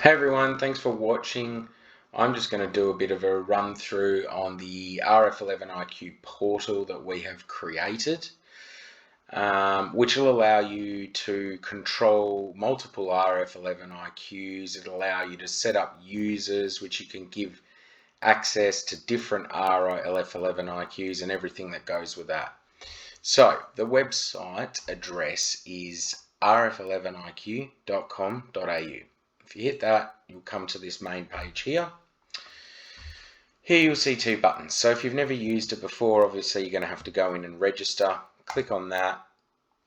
Hey everyone, thanks for watching. I'm just going to do a bit of a run through on the RF11iQ portal that we have created, which will allow you to control multiple RF11iQs. It'll allow you to set up users, which you can give access to different RF11iQs and everything that goes with that. So the website address is rf11iq.com.au. If you hit that, you'll come to this main page here. Here you'll see two buttons. So if you've never used it before, obviously you're going to have to go in and register. Click on that.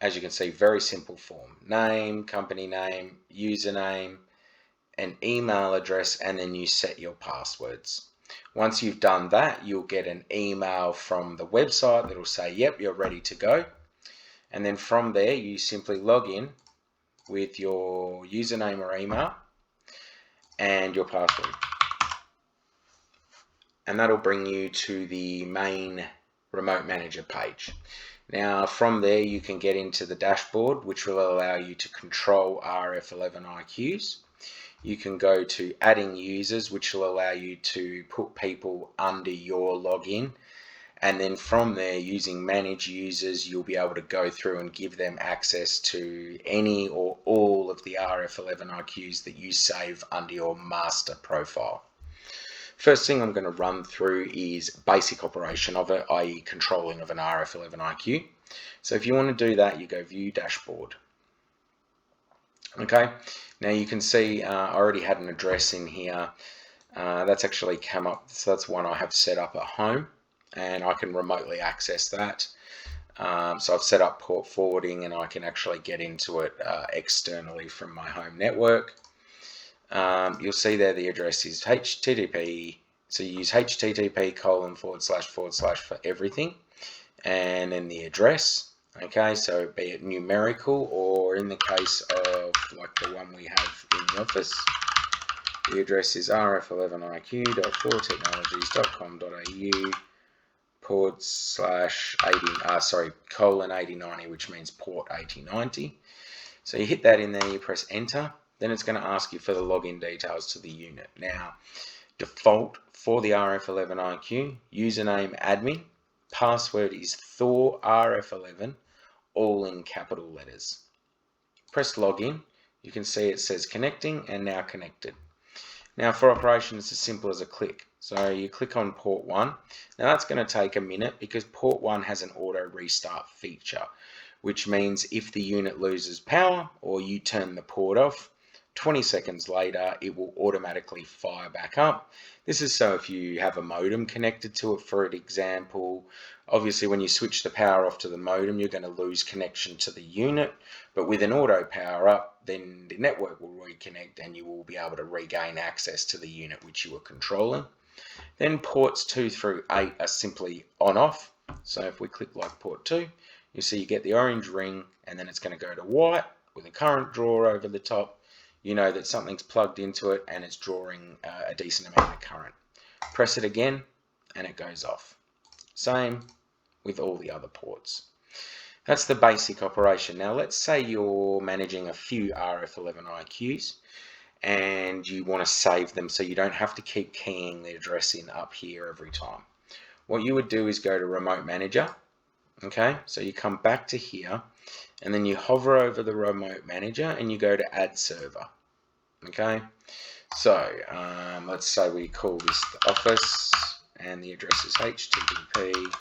As you can see, very simple form. Name, company name, username, an email address, and then you set your passwords. Once you've done that, you'll get an email from the website that'll say, yep, you're ready to go. And then from there, you simply log in with your username or email and your password, and that'll bring you to the main remote manager page. Now from there you can get into the dashboard, which will allow you to control RF11iQs. You can go to adding users, which will allow you to put people under your login, and then from there, using manage users, you'll be able to go through and give them access to any or all of the RF11iQs that you save under your master profile. First thing I'm going to run through is basic operation of it, i.e. controlling of an RF11iQ. So if you want to do that, you go View Dashboard. Okay, now you can see I already had an address in here. That's actually come up, so that's one I have set up at home, and I can remotely access that. So I've set up port forwarding, and I can actually get into it externally from my home network. You'll see there the address is HTTP, so you use http:// for everything, and then the address. Okay, so be it numerical, or in the case of like the one we have in the office, the address is rf11iq.4technologies.com.au :8090, which means port 8090. So you hit that in there, you press enter, then it's going to ask you for the login details to the unit. Now, default for the RF11iQ, username admin, password is Thor RF11, all in capital letters. Press login, you can see it says connecting and now connected. Now for operation, it's as simple as a click. So you click on port 1. Now that's going to take a minute because port 1 has an auto restart feature, which means if the unit loses power or you turn the port off, 20 seconds later it will automatically fire back up. This is so if you have a modem connected to it, for example. Obviously when you switch the power off to the modem, you're going to lose connection to the unit, but with an auto power up, then the network will reconnect and you will be able to regain access to the unit which you were controlling. Then ports 2 through 8 are simply on off. So if we click like port 2, you see you get the orange ring, and then it's going to go to white with a current draw over the top. You know that something's plugged into it and it's drawing a decent amount of current. Press it again and it goes off. Same with all the other ports. That's the basic operation. Now let's say you're managing a few RF11iQs and you want to save them so you don't have to keep keying the address in up here every time. What you would do is go to Remote Manager. Okay, so you come back to here and then you hover over the Remote Manager and you go to Add Server. Okay, so let's say we call this the office and the address is HTTP.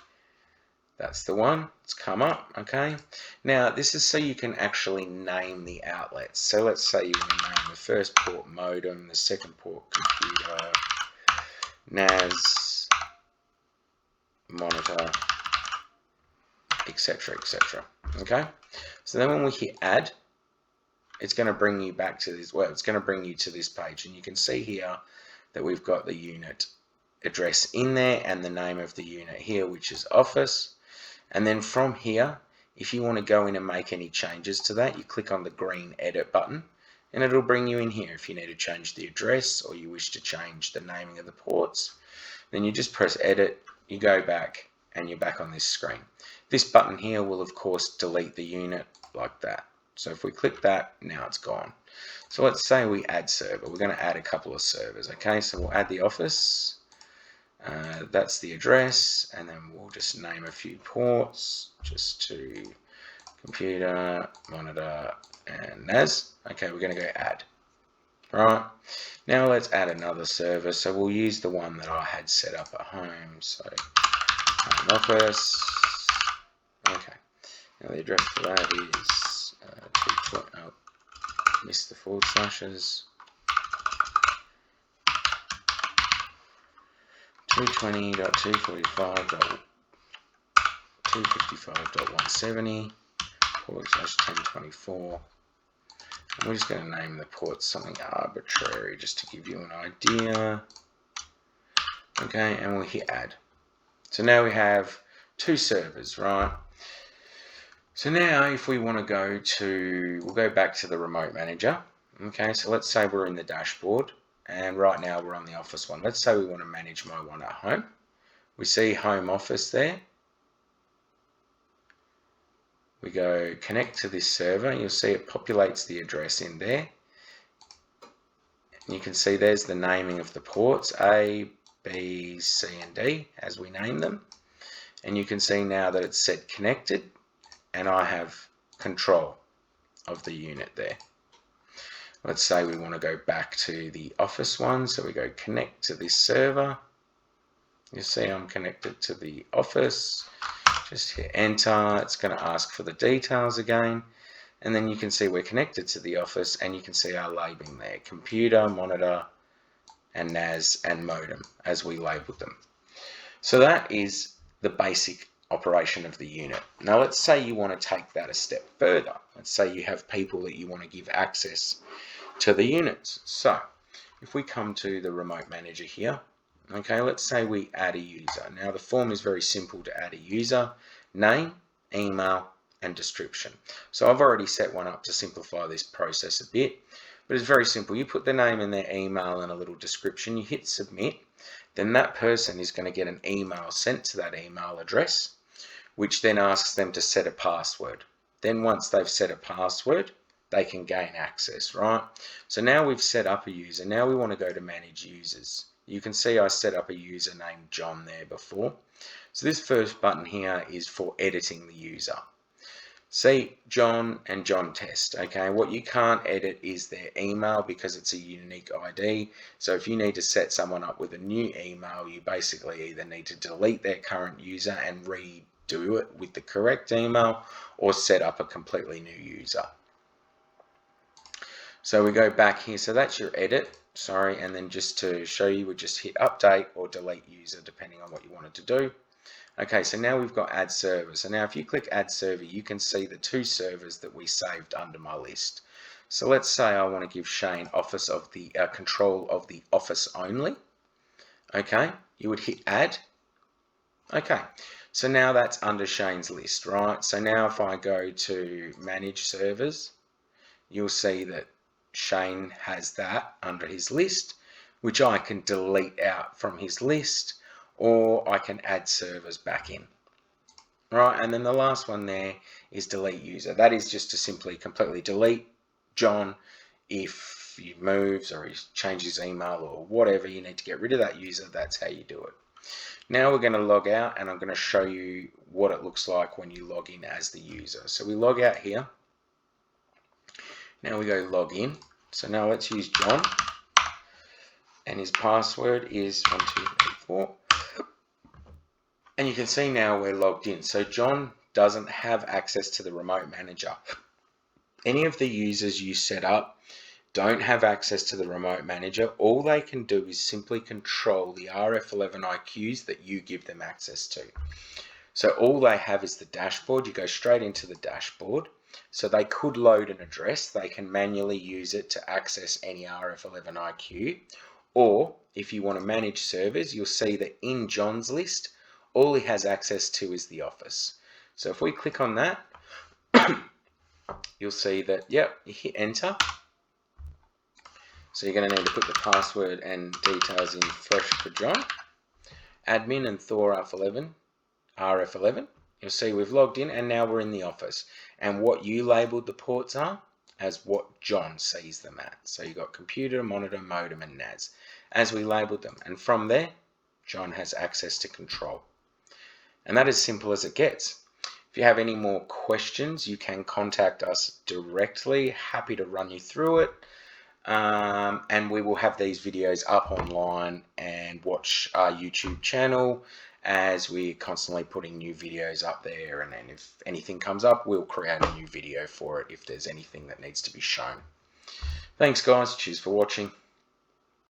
That's the one, it's come up. Okay, now this is so you can actually name the outlets. So let's say you want to name the first port modem, the second port computer, NAS, monitor, etc, etc. Okay, so then when we hit add, it's going to bring you back to this, well, it's going to bring you to this page, and you can see here that we've got the unit address in there and the name of the unit here, which is office. And then from here, if you want to go in and make any changes to that, you click on the green edit button and it'll bring you in here. If you need to change the address or you wish to change the naming of the ports, then you just press edit, you go back, and you're back on this screen. This button here will of course delete the unit like that. So if we click that, now it's gone. So let's say we add server. We're going to add a couple of servers. Okay, so we'll add the office. That's the address, and then we'll just name a few ports just to computer, monitor, and NAS. Okay, we're going to go add. Right, now let's add another server. So we'll use the one that I had set up at home. So home office. Okay, now the address for that is missed the forward slashes. 220.245.255.170 /1024. And we're just going to name the port something arbitrary just to give you an idea. Okay, and we'll hit add. So now we have two servers, right? So now if we want to go to, we'll go back to the remote manager. Okay, so let's say we're in the dashboard, and right now we're on the office one. Let's say we want to manage my one at home. We see home office there. We go connect to this server. You'll see it populates the address in there. And you can see there's the naming of the ports, A, B, C, and D, as we name them. And you can see now that it's set connected, and I have control of the unit there. Let's say we want to go back to the office one, so we go connect to this server. You see I'm connected to the office. Just hit enter. It's going to ask for the details again, and then you can see we're connected to the office, and you can see our labeling there: computer, monitor, and NAS and modem, as we labeled them. So that is the basic operation of the unit. Now let's say you want to take that a step further. Let's say you have people that you want to give access to the units. So if we come to the remote manager here, okay, let's say we add a user. Now the form is very simple to add a user: name, email, and description. So I've already set one up to simplify this process a bit, but it's very simple. You put their name and their email and a little description, you hit submit, then that person is going to get an email sent to that email address, which then asks them to set a password. Then once they've set a password, they can gain access, right? So now we've set up a user. Now we want to go to manage users. You can see I set up a user named John there before. So this first button here is for editing the user. See, John and John test. Okay, what you can't edit is their email because it's a unique ID. So if you need to set someone up with a new email, you basically either need to delete their current user and redo it with the correct email, or set up a completely new user. So we go back here. So that's your edit. Sorry, and then just to show you, we just hit update or delete user depending on what you wanted to do. Okay, so now we've got add server. So now if you click add server, you can see the two servers that we saved under my list. So let's say I want to give Shane office of the control of the office only. Okay, you would hit add. Okay, so now that's under Shane's list, right? So now if I go to manage servers, you'll see that Shane has that under his list, which I can delete out from his list, or I can add servers back in. Right, and then the last one there is delete user. That is just to simply completely delete John. If he moves or he changes email or whatever, you need to get rid of that user. That's how you do it. Now we're going to log out, and I'm going to show you what it looks like when you log in as the user. So we log out here. Now we go log in. So now let's use John, and his password is 1234. And you can see now we're logged in. So John doesn't have access to the remote manager. Any of the users you set up don't have access to the remote manager. All they can do is simply control the RF11iQs that you give them access to. So all they have is the dashboard. You go straight into the dashboard. So they could load an address. They can manually use it to access any RF11iQ. Or if you want to manage servers, you'll see that in John's list, all he has access to is the office. So if we click on that, you'll see that, yep, you hit enter. So you're going to need to put the password and details in fresh for John. Admin and Thor RF11. You'll see we've logged in and now we're in the office. And what you labeled the ports are as what John sees them at. So you've got computer, monitor, modem, and NAS as we labeled them. And from there, John has access to control. And that is simple as it gets. If you have any more questions, you can contact us directly. Happy to run you through it. And we will have these videos up online, and watch our YouTube channel as we're constantly putting new videos up there. And then if anything comes up, we'll create a new video for it if there's anything that needs to be shown. Thanks guys, cheers for watching.